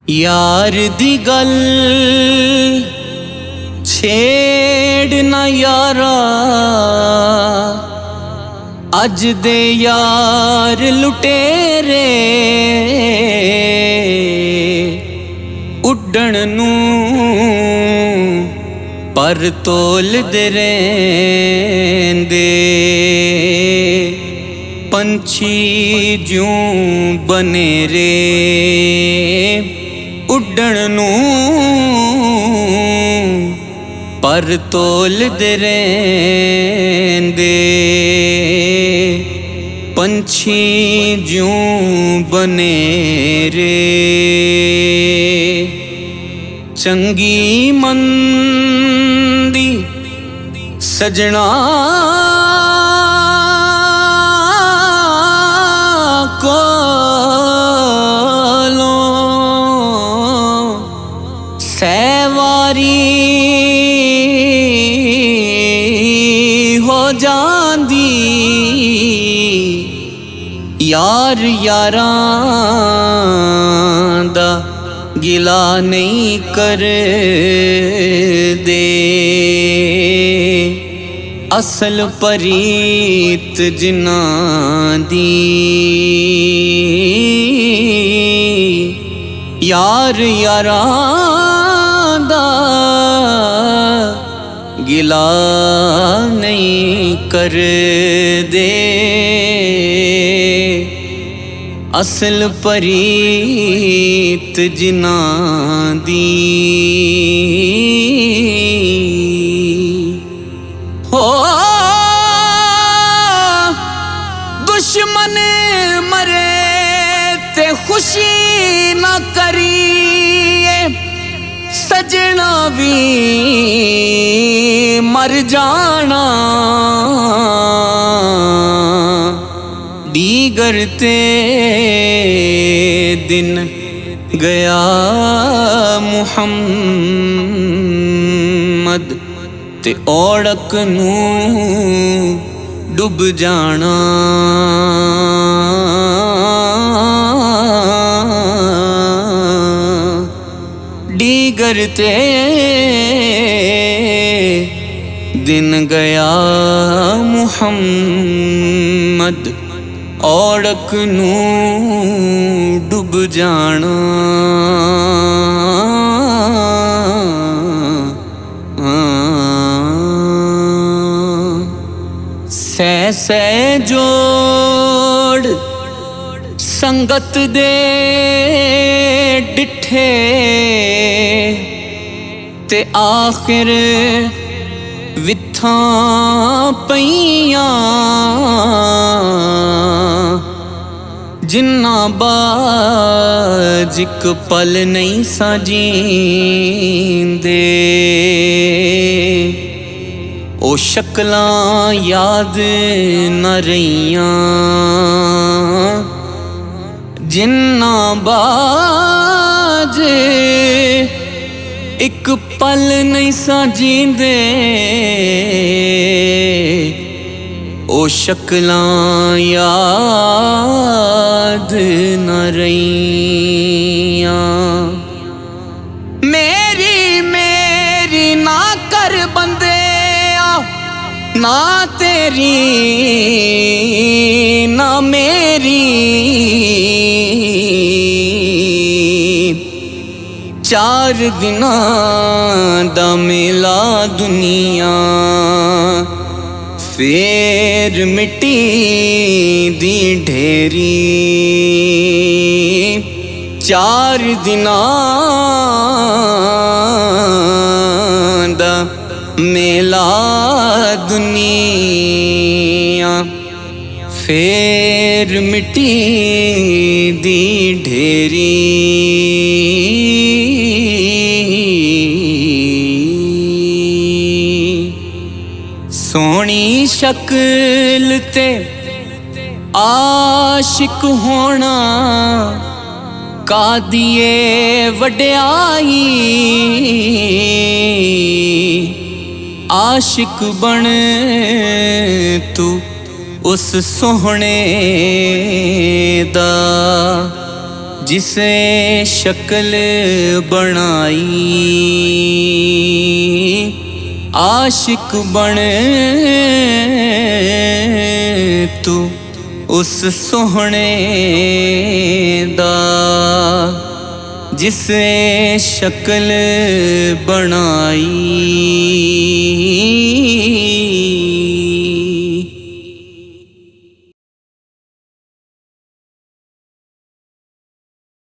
यार दी गल छेड़ ना यारा, अज दे यार लुटेरे उड्डण नू पर तोल दे रेंदे पंछी ज्यों बनेरे उड्डण नू पर तोल दे रेंदे पंछी ज्यों बनेरे। चंगी मंदी सजना सैवारी हो जांदी, यार यारां दा गिला नहीं कर दे। असल परीत जिन्हां दी यार यारां दा गिला नहीं कर दे। असल परीत जिन्हां दी हो दुश्मन मरे ते खुशी ना करिए, सजना भी मर जाना। दीगर ते दिन गया मुहम्मद ते औड़क नू डुब जाना। दीगर ते दिन गया मुहम्मद औड़क नू डुब जाना। सै सै जोड़ संगत दे डिठे ते आखिर विथां पईयां, जिन्ना बाज इक पल नहीं साजींदे। ओ शक्लां याद न रहियां, जिन्ना बाज एक पल नहीं साजींदे। ओ शक्लां याद न रहियां। मेरी मेरी ना कर बंदे ना तेरी ना मेरी, चार दिनां दा मेला दुनिया फेर मिट्टी दी ढेरी। चार दिनां दा मेला दुनिया फेर मिट्टी दी ढेरी। सोहनी शक्ल ते आशिक होना कादिए वड्याई, आशिक बन तू उस सोहने दा जिसे शक्ल बनाई, आशिक बन तू उस सोहणे दा जिसे शक्ल बनाई।